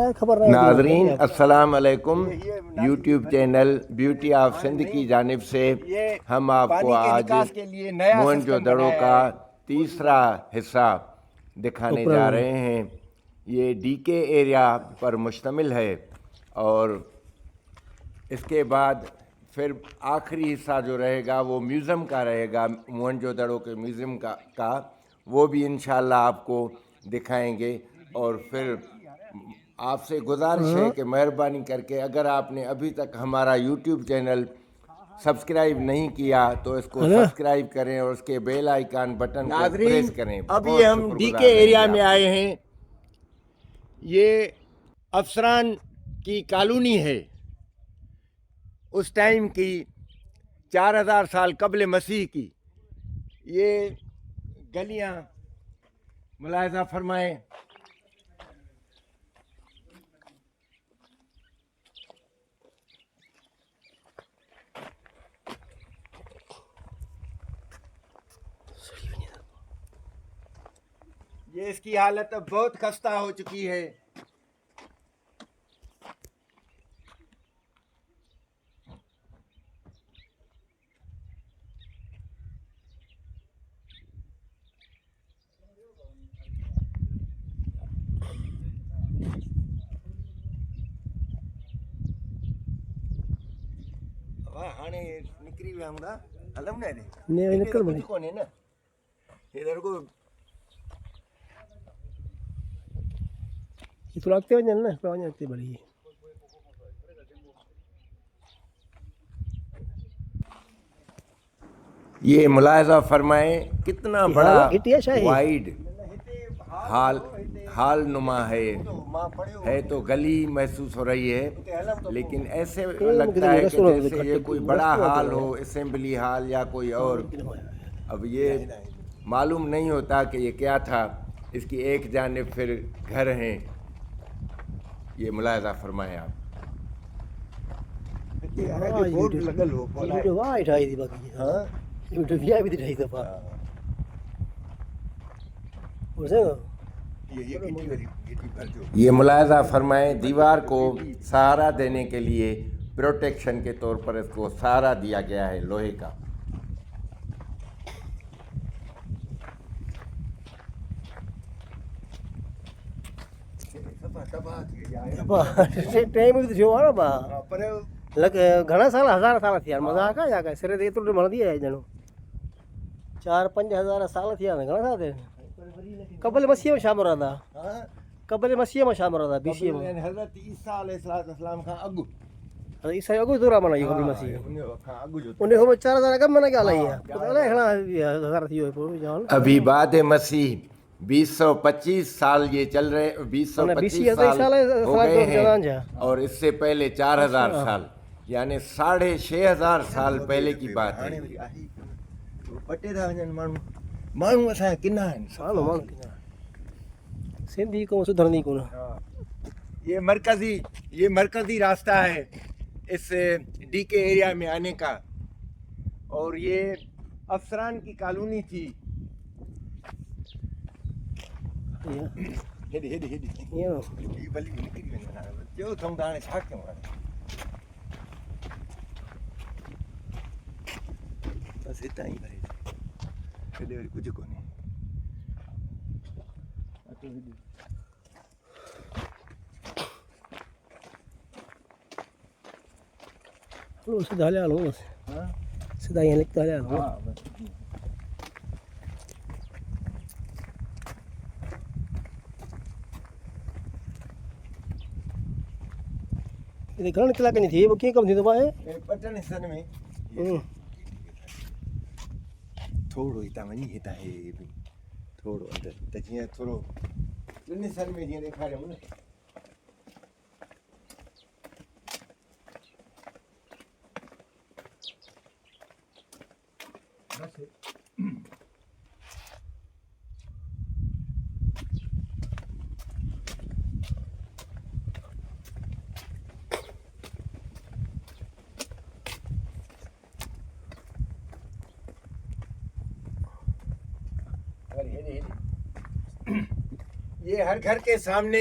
ناظرین السلام علیکم، YouTube channel beauty of Sindh کی جانب سے ہم آپ کو آج موہنجو دڑو کا تیسرا حصہ دکھانے جا رہے ہیں۔ یہ ڈی کے ایریا پر مشتمل ہے اور اس کے بعد پھر آخری حصہ جو رہے گا وہ میوزیم کا رہے گا، موہنجو دڑو کے میوزیم کا وہ بھی انشاءاللہ آپ کو دکھائیں گے۔ اور پھر آپ سے گزارش ہے کہ مہربانی کر کے اگر آپ نے ابھی تک ہمارا یوٹیوب چینل سبسکرائب نہیں کیا تو اس کو سبسکرائب کریں اور اس کے بیل آئیکن بٹن کو پریس کریں۔ اب یہ ہم ڈی کے ایریا میں آئے ہیں، یہ افسران کی کالونی ہے، اس ٹائم کی 4000 سال قبل مسیح کی۔ یہ گلیاں ملاحظہ فرمائیں، یہ اس کی حالت اب بہت خستہ ہو چکی ہے۔ ہانے نکری ویا ہوندا علم نہ دے نے نکل بنی کونے نا ادھر کو یہ تو لگتے ہیں نا پاؤں تے بڑی۔ یہ ملاحظہ فرمائیں کتنا بڑا وائڈ ہال نما ہے تو گلی محسوس ہو رہی ہے، لیکن ایسے لگتا ہے کہ جیسے یہ کوئی بڑا ہال ہو، اسمبلی ہال یا کوئی اور۔ اب یہ معلوم نہیں ہوتا کہ یہ کیا تھا۔ اس کی ایک جانب پھر گھر ہیں، یہ ملاحظہ فرمائیں آپ۔ یہ ملاحظہ فرمائیں دیوار کو سہارا دینے کے لیے پروٹیکشن کے طور پر اس کو سہارا دیا گیا ہے لوہے کا۔ گھنا سال 1000 سال تھیا مذاق ہے یا سر دے تو بندی ہے جنو 4-5 ہزار سال تھیا گھنا سال تھے قبل مسیح میں شامل رہا، قبل مسیح میں شامل رہا، بی سی میں حضرت عیسیٰ علیہ السلام کا اگو عیسائی اگو دورہ منا یہ قبل مسیح انہیں ہو 4000 کم منا کیا لائی ہے پتہ گھنا ہزار تھیو جان۔ ابھی بعد مسیح 2025 سال یہ چل رہے، 2025 سال ہو گئے ہیں اور اس سے پہلے 4000 سال یعنی 6500 سال پہلے کی بات ہے۔ سندھی کو سدھرنی کو یہ مرکزی راستہ ہے اس ڈی کے ایریا میں آنے کا، اور یہ افسران کی کالونی تھی۔ سیدھا لے آلو سیدھا یہ لکھتا لے آلو یہ گھر کلا کنی تھی وہ کیوں کم تھی تو بھائی پٹن حصن میں تھوڑو ہی ونی ہتا ہے تھوڑو اندر تجیاں تھوڑو ٹن حصن میں جیاں دیکھا رہے ہوں نا یہ ہر گھر کے سامنے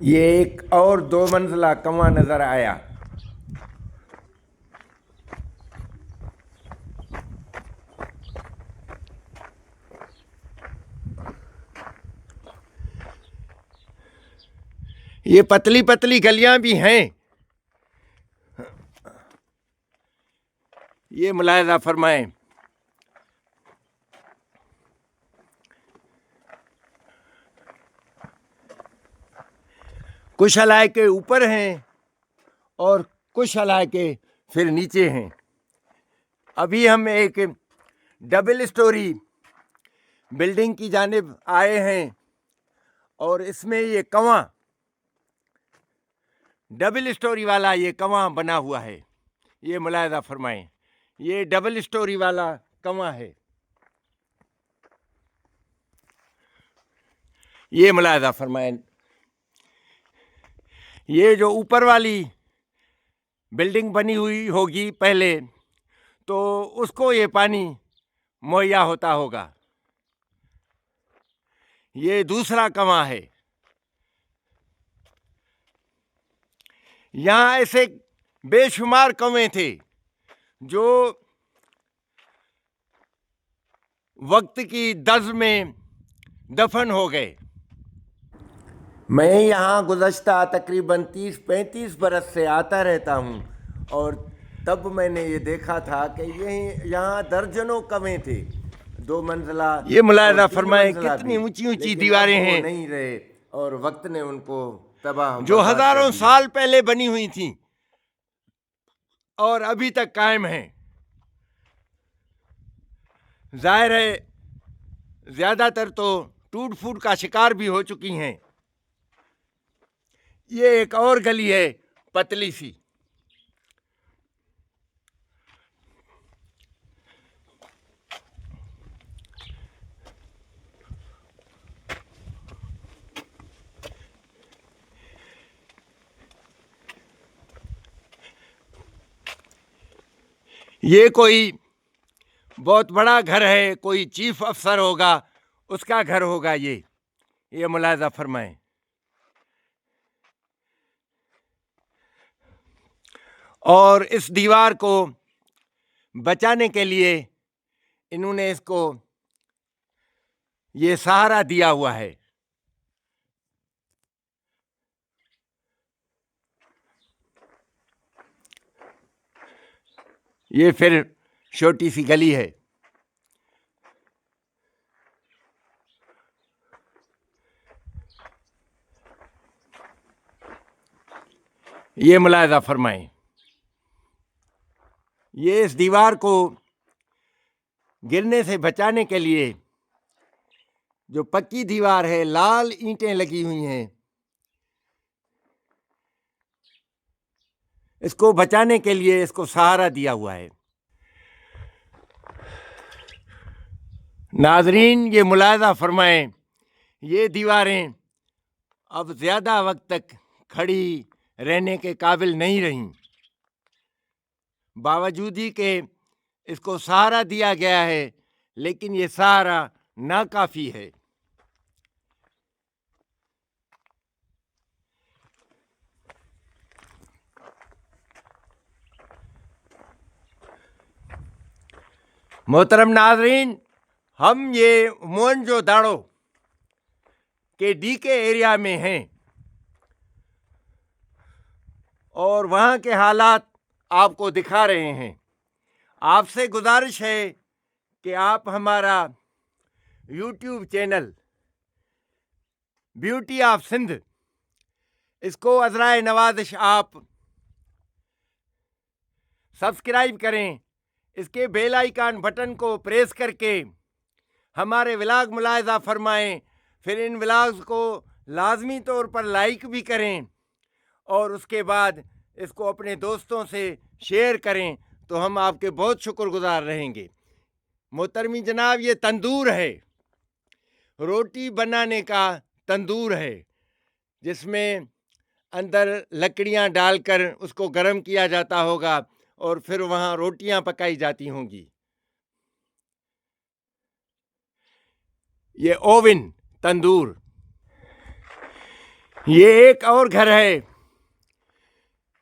یہ ایک اور 2 منزلہ کنواں نظر آیا. یہ پتلی پتلی گلیاں بھی ہیں. یہ ملاحظہ فرمائیں. کچھ علاقے اوپر ہیں اور کچھ علاقے پھر نیچے ہیں. ابھی ہم ایک ڈبل سٹوری بلڈنگ کی جانب آئے ہیں اور اس میں یہ کنواں ڈبل سٹوری والا یہ کنواں بنا ہوا ہے. یہ ملاحظہ فرمائیں. یہ ڈبل سٹوری والا کنواں ہے. یہ ملاحظہ فرمائیں. یہ جو اوپر والی بلڈنگ بنی ہوئی ہوگی پہلے تو اس کو یہ پانی مہیا ہوتا ہوگا. یہ دوسرا کنواں ہے. یہاں ایسے بے شمار کنویں تھے جو وقت کی دز میں دفن ہو گئے. میں یہاں گزشتہ تقریباً 30-35 برس سے آتا رہتا ہوں اور تب میں نے یہ دیکھا تھا کہ یہاں درجنوں کنویں تھے. 2 منزلہ. یہ ملاحظہ فرمائیں کتنی اونچی اونچی دیواریں ہیں. نہیں رہے اور وقت نے ان کو تباہ جو ہزاروں سال پہلے بنی ہوئی تھیں اور ابھی تک قائم ہیں. ظاہر ہے زیادہ تر تو ٹوٹ پھوٹ کا شکار بھی ہو چکی ہیں. یہ ایک اور گلی ہے پتلی سی. یہ کوئی بہت بڑا گھر ہے, کوئی چیف افسر ہوگا, اس کا گھر ہوگا. یہ ملاحظہ فرمائیں. اور اس دیوار کو بچانے کے لیے انہوں نے اس کو یہ سہارا دیا ہوا ہے. یہ پھر چھوٹی سی گلی ہے. یہ ملاحظہ فرمائیں. یہ اس دیوار کو گرنے سے بچانے کے لیے جو پکی دیوار ہے, لال اینٹیں لگی ہوئی ہیں, اس کو بچانے کے لیے اس کو سہارا دیا ہوا ہے. ناظرین یہ ملاحظہ فرمائیں, یہ دیواریں اب زیادہ وقت تک کھڑی رہنے کے قابل نہیں رہیں, باوجود ہی کہ اس کو سہارا دیا گیا ہے, لیکن یہ سہارا ناکافی ہے. محترم ناظرین, ہم یہ موہنجو داڑو کے ڈی کے ایریا میں ہیں اور وہاں کے حالات آپ کو دکھا رہے ہیں. آپ سے گزارش ہے کہ آپ ہمارا YouTube channel beauty of Sindh, اس کو عذرائے نوازش آپ سبسکرائب کریں. اس کے بیل آئیکن بٹن کو پریس کر کے ہمارے ولاگ ملاحظہ فرمائیں. پھر ان ولاگز کو لازمی طور پر لائک بھی کریں اور اس کے بعد اس کو اپنے دوستوں سے شیئر کریں تو ہم آپ کے بہت شکر گزار رہیں گے. محترمی جناب, یہ تندور ہے, روٹی بنانے کا تندور ہے, جس میں اندر لکڑیاں ڈال کر اس کو گرم کیا جاتا ہوگا اور پھر وہاں روٹیاں پکائی جاتی ہوں گی. یہ اوون تندور. یہ ایک اور گھر ہے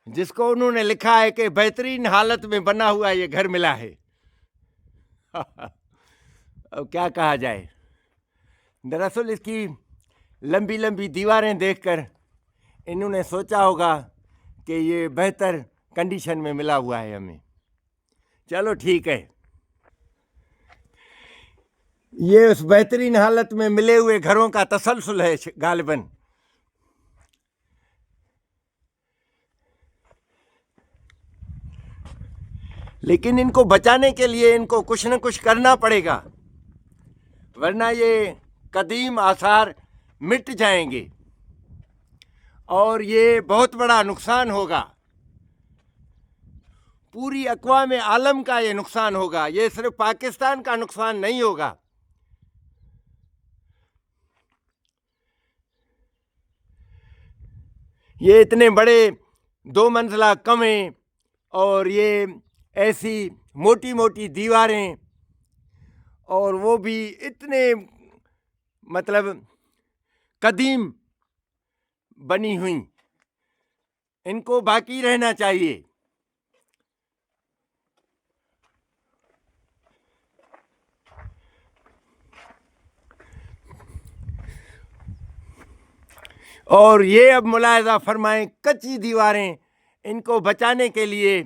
جس کو انہوں نے لکھا ہے کہ بہترین حالت میں بنا ہوا یہ گھر ملا ہے. اب کیا کہا جائے. دراصل اس کی لمبی لمبی دیواریں دیکھ کر انہوں نے سوچا ہوگا کہ یہ بہتر کنڈیشن میں ملا ہوا ہے ہمیں. چلو ٹھیک ہے. یہ اس بہترین حالت میں ملے ہوئے گھروں کا تسلسل ہے غالباً. لیکن ان کو بچانے کے لیے ان کو کچھ نہ کچھ کرنا پڑے گا، ورنہ یہ قدیم آثار مٹ جائیں گے اور یہ بہت بڑا نقصان ہوگا. پوری اقوام عالم کا یہ نقصان ہوگا، یہ صرف پاکستان کا نقصان نہیں ہوگا. یہ اتنے بڑے 2 منزلہ کمرے اور یہ ایسی موٹی موٹی دیواریں اور وہ بھی اتنے مطلب قدیم بنی ہوئی، ان کو باقی رہنا چاہیے. اور یہ اب ملاحظہ فرمائیں، کچی دیواریں ان کو بچانے کے لیے،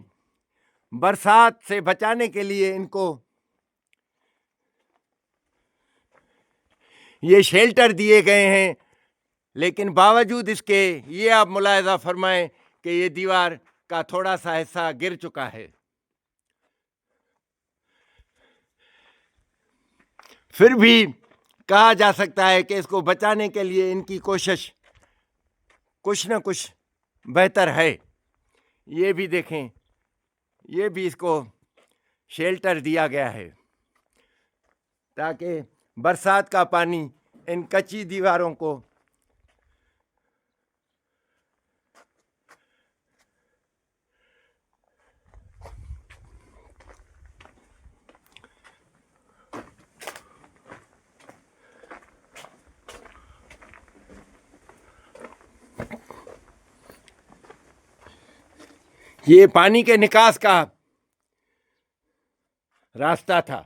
برسات سے بچانے کے لیے ان کو یہ شیلٹر دیے گئے ہیں. لیکن باوجود اس کے یہ آپ ملاحظہ فرمائیں کہ یہ دیوار کا تھوڑا سا حصہ گر چکا ہے. پھر بھی کہا جا سکتا ہے کہ اس کو بچانے کے لیے ان کی کوشش کچھ نہ کچھ بہتر ہے. یہ بھی دیکھیں، یہ بھی اس کو شیلٹر دیا گیا ہے تاکہ برسات کا پانی ان کچی دیواروں کو یہ پانی کے نکاس کا راستہ تھا.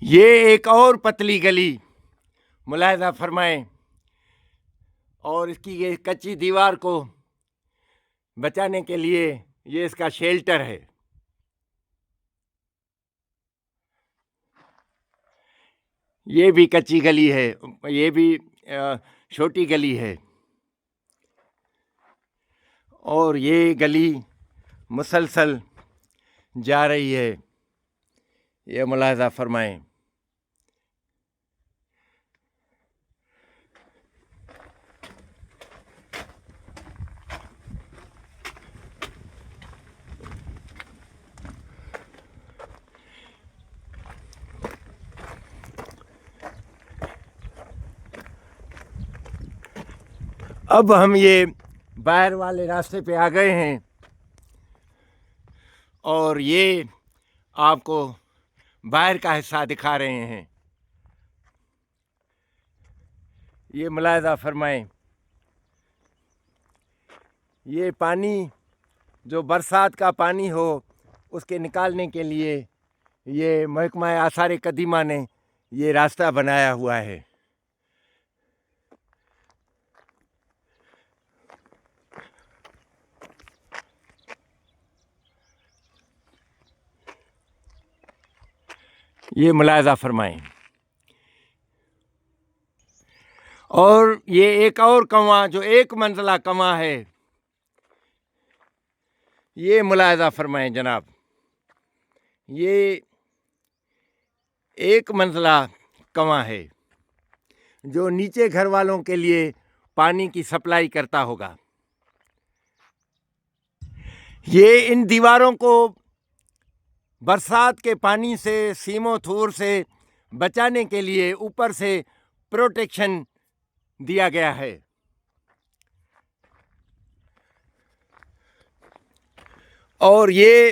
یہ ایک اور پتلی گلی ملاحظہ فرمائیں، اور اس کی یہ کچی دیوار کو بچانے کے لیے یہ اس کا شیلٹر ہے. یہ بھی کچی گلی ہے، یہ بھی چھوٹی گلی ہے، اور یہ گلی مسلسل جا رہی ہے. یہ ملاحظہ فرمائیں. اب ہم یہ باہر والے راستے پہ آ گئے ہیں اور یہ آپ کو باہر کا حصہ دکھا رہے ہیں. یہ ملاحظہ فرمائیں، یہ پانی جو برسات کا پانی ہو اس کے نکالنے کے لیے یہ محکمہ آثار قدیمہ نے یہ راستہ بنایا ہوا ہے. یہ ملاحظہ فرمائیں. اور یہ ایک اور کنواں جو 1 منزلہ کنواں ہے، یہ ملاحظہ فرمائیں جناب. یہ 1 منزلہ کنواں ہے جو نیچے گھر والوں کے لیے پانی کی سپلائی کرتا ہوگا. یہ ان دیواروں کو برسات کے پانی سے، سیم و تھور سے بچانے کے لیے اوپر سے پروٹیکشن دیا گیا ہے. اور یہ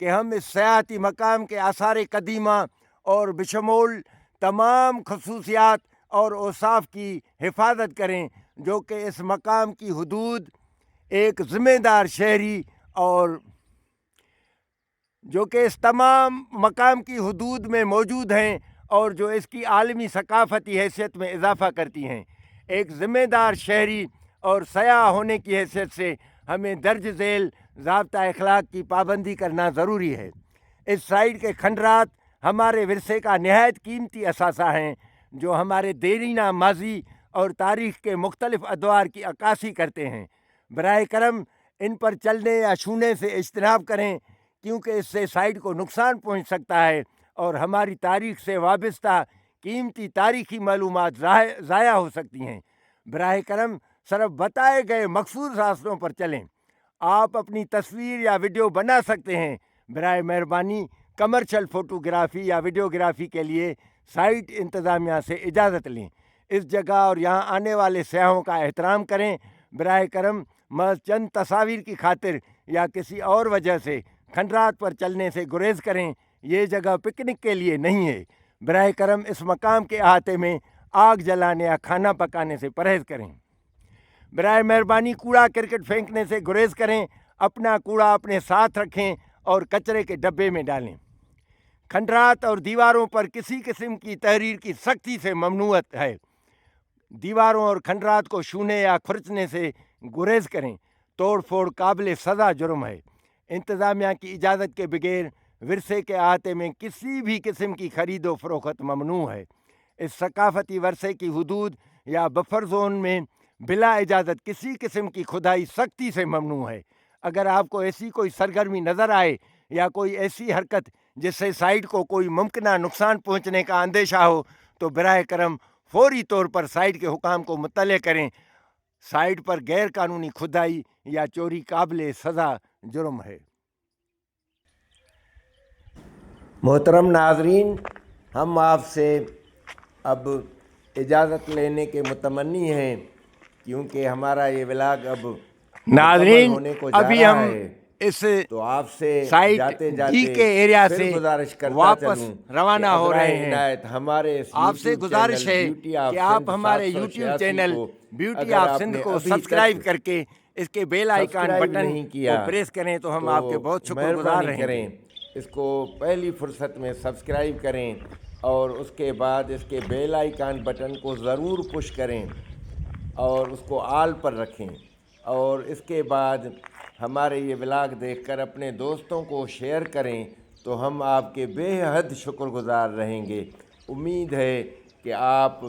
کہ ہم اس سیاحتی مقام کے آثار قدیمہ اور بشمول تمام خصوصیات اور اوصاف کی حفاظت کریں جو کہ اس مقام کی حدود ایک ذمہ دار شہری اور جو کہ اس تمام مقام کی حدود میں موجود ہیں اور جو اس کی عالمی ثقافتی حیثیت میں اضافہ کرتی ہیں۔ ایک ذمہ دار شہری اور سیاح ہونے کی حیثیت سے ہمیں درج ذیل ضابطہ اخلاق کی پابندی کرنا ضروری ہے۔ اس سائٹ کے کھنڈرات ہمارے ورثے کا نہایت قیمتی اثاثہ ہیں جو ہمارے دیرینہ ماضی اور تاریخ کے مختلف ادوار کی عکاسی کرتے ہیں۔ براہ کرم ان پر چلنے یا چھونے سے اجتناب کریں کیونکہ اس سے سائٹ کو نقصان پہنچ سکتا ہے اور ہماری تاریخ سے وابستہ قیمتی تاریخی معلومات ضائع ہو سکتی ہیں۔ براہ کرم صرف بتائے گئے مخصوص راستوں پر چلیں۔ آپ اپنی تصویر یا ویڈیو بنا سکتے ہیں۔ برائے مہربانی کمرشل فوٹوگرافی یا ویڈیوگرافی کے لیے سائٹ انتظامیہ سے اجازت لیں۔ اس جگہ اور یہاں آنے والے سیاحوں کا احترام کریں۔ براہ کرم محض چند تصاویر کی خاطر یا کسی اور وجہ سے کھنڈرات پر چلنے سے گریز کریں۔ یہ جگہ پکنک کے لیے نہیں ہے۔ براہ کرم اس مقام کے احاطے میں آگ جلانے یا کھانا پکانے سے پرہیز کریں۔ برائے مہربانی کوڑا کرکٹ پھینکنے سے گریز کریں۔ اپنا کوڑا اپنے ساتھ رکھیں اور کچرے کے ڈبے میں ڈالیں۔ کھنڈرات اور دیواروں پر کسی قسم کی تحریر کی سختی سے ممنوعیت ہے۔ دیواروں اور کھنڈرات کو چھونے یا کھرچنے سے گریز کریں۔ توڑ پھوڑ قابل سزا جرم ہے۔ انتظامیہ کی اجازت کے بغیر ورثے کے احاطے میں کسی بھی قسم کی خرید و فروخت ممنوع ہے۔ اس ثقافتی ورثے کی حدود یا بفر زون میں بلا اجازت کسی قسم کی کھدائی سختی سے ممنوع ہے۔ اگر آپ کو ایسی کوئی سرگرمی نظر آئے یا کوئی ایسی حرکت جس سے سائٹ کو کوئی ممکنہ نقصان پہنچنے کا اندیشہ ہو تو براہ کرم فوری طور پر سائٹ کے حکام کو مطلع کریں۔ سائٹ پر غیر قانونی کھدائی یا چوری قابل سزا جرم ہے۔ محترم ناظرین، ہم آپ سے اب اجازت لینے کے متمنی ہیں کیونکہ ہمارا یہ ولاگ اب ناظرین ہونے کو جا ابھی رہا ہم ہے، اس تو آپ سے سائٹ جاتے ڈی جاتے کے ایریا پھر سے گزارش کرتا واپس چلوں روانہ کہ ہو رہے ابراہ ہیں۔ عنایت ہمارے اس آپ سے یوٹیوب گزارش چینل ہے بیوٹی آف کہ آپ سندھ ہمارے 786 یوٹیوب چینل کو بیوٹی اگر آف آپ سندھ نے کو ابھی سبسکرائب تک کر کے اس کے بیل آئیکن سبسکرائب بٹن نہیں کو کیا پریس کریں تو ہم تو آپ کے بہت شکر گزار مہربانی رہیں کریں گے۔ اس کو پہلی فرصت میں سبسکرائب کریں اور اس کے بعد اس کے بیل آئیکن بٹن کو ضرور پش کریں اور اس کو آل پر رکھیں اور اس کے بعد ہمارے یہ ولاگ دیکھ کر اپنے دوستوں کو شیئر کریں تو ہم آپ کے بے حد شکر گزار رہیں گے۔ امید ہے کہ آپ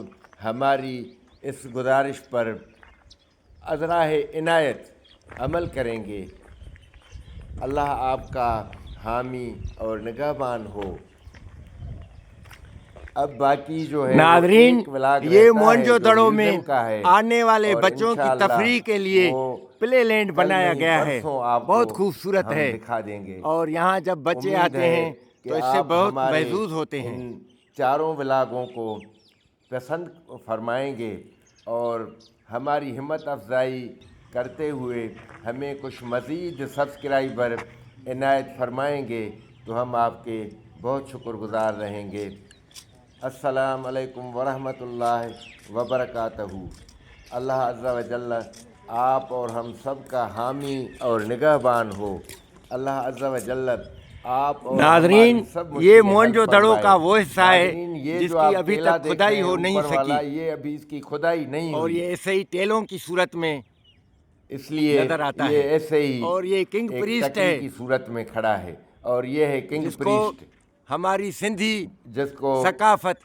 ہماری اس گزارش پر ازراہ عنایت عمل کریں گے۔ اللہ آپ کا حامی اور نگہبان ہو۔ اب باقی جو ہے ناظرین ایک ولاگ یہ رہتا ہے موہنجو جو دڑو میں میوزیم کا ہے آنے والے اور بچوں کی انشاءاللہ تفریح کے لیے وہ پلے لینڈ کل بنایا نہیں گیا ہے، پرسوں آپ بہت کو خوبصورت ہم ہے دکھا دیں گے۔ اور یہاں جب بچے امید آتے ہے ہیں کہ تو اس سے آپ بہت ہمارے محظوظ ہوتے ہیں۔ ان چاروں ولاگوں کو پسند فرمائیں گے اور ہماری ہمت افزائی کرتے ہوئے ہمیں کچھ مزید سبسکرائبر عنایت فرمائیں گے تو ہم آپ کے بہت شکر گزار رہیں گے۔ السلام علیکم ورحمۃ اللہ وبرکاتہ۔ اللہ عز و جل آپ اور ہم سب کا حامی اور نگہبان ہو۔ اللہ عز و جل آپ اور ناظرین ہماری سب یہ مشکلیں حل موہنجو دڑو فرمائے۔ کا وہ حصہ ہے ناظرین یہ جس جو کی آپ ابھی ٹیلا تک دیکھ کھدائی رہے ہیں ہو نہیں اوپر والا، سکی یہ ابھی اس کی کھدائی نہیں اور ہوئی، یہ ایسے ہی ٹیلوں کی صورت میں اس لیے نظر آتا یہ ہے۔ ایسے ہی اور یہ کنگ ایک پریسٹ ٹکی ہے کی صورت میں کھڑا ہے اور یہ ہے کنگ جس کو پریسٹ ہماری سندھی جس کو ثقافت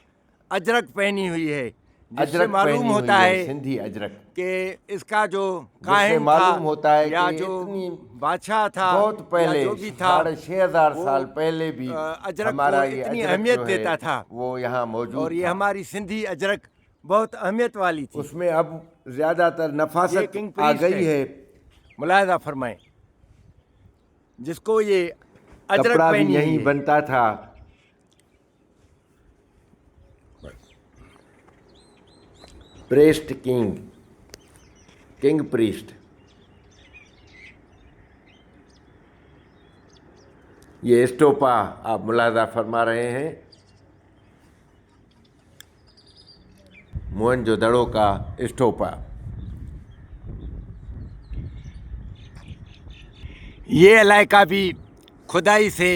اجرک پہنی ہوئی ہے، جس سے اجرک معلوم پہنی ہوتا ہوئی ہے سندھی اجرک، کہ اس کا جو جس سے کاہن معلوم تھا ہوتا ہے یا کہ جو اتنی بادشاہ تھا بہت یا پہلے جو بھی تھا 6,500 وہ سال پہلے بھی اجرک کو ہمارا یہ اتنی اجرک اہمیت جو ہے دیتا تھا وہ یہاں اور موجود یہ تھا۔ ہماری سندھی اجرک بہت اہمیت والی تھی۔ اس میں اب زیادہ تر یہ نفاست کنگ آ پریسٹ گئی ہے۔ ملاحظہ فرمائیں جس کو یہ اجرک کپڑا بھی پہنی یہیں ہوئی ہے۔ بنتا تھا۔ پریسٹ کنگ پریسٹ، یہ اسٹوپا آپ ملاحظہ فرما رہے ہیں، موہنجو دڑو کا اسٹوپا. یہ علاقہ بھی کھدائی سے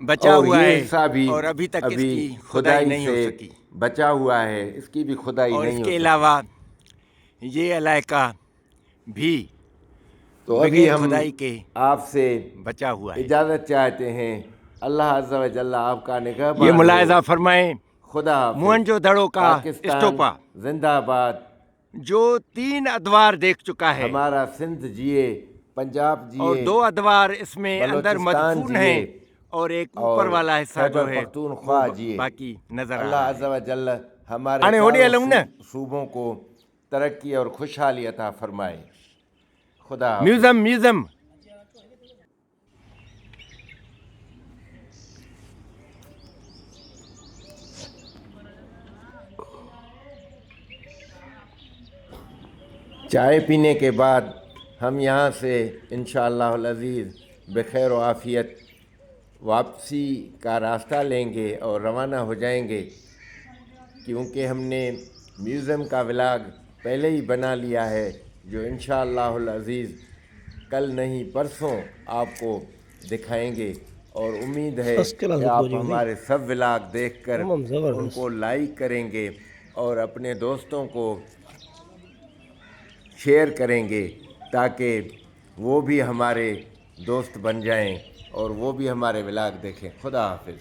بچا اور ہوا یہ ہے حصہ بھی اور ابھی تک اس ابھی کی کھدائی نہیں ہو سے سکی. بچا ہوا ہے، اس کی بھی کھدائی اور نہیں اس ہو کے سکی. علاوہ یہ علاقہ بھی تو ابھی بغیر ہم کھدائی کے آپ سے بچا ہوا ہے. اجازت چاہتے ہیں. اللہ عز و جل آپ کا نگہبان یہ ہو. ملاحظہ فرمائیں، خدا حافظ. موہنجو دڑو کا پاکستان اسٹوپا زندہ باد. جو 3 ادوار دیکھ چکا ہے ہمارا سندھ جیے، پنجاب اور جیے، 2 ادوار اس میں اندر بلوچستان مدفون جیے، ہیں اور ایک اوپر اور والا حصہ خیبر جو ہے وہ پختونخوا جیے. باقی نظر آ اللہ رہا عز ہے. و جل ہمارے آنے ہوڑی علم نا صوبوں کو ترقی اور خوشحالی عطا فرمائے. خدا حافظ. میوزم چائے پینے کے بعد ہم یہاں سے انشاءاللہ العزیز بخیر و عافیت واپسی کا راستہ لیں گے اور روانہ ہو جائیں گے، کیونکہ ہم نے میوزیم کا ولاگ پہلے ہی بنا لیا ہے، جو انشاءاللہ العزیز کل نہیں پرسوں آپ کو دکھائیں گے. اور امید ہے فرسٹ کلاس کہ دکھاؤ آپ جی ہمیں. ہمارے سب ولاگ دیکھ کر تمام زبردست. ان کو لائک کریں گے اور اپنے دوستوں کو شیئر کریں گے، تاکہ وہ بھی ہمارے دوست بن جائیں اور وہ بھی ہمارے ولاگ دیکھیں. خدا حافظ.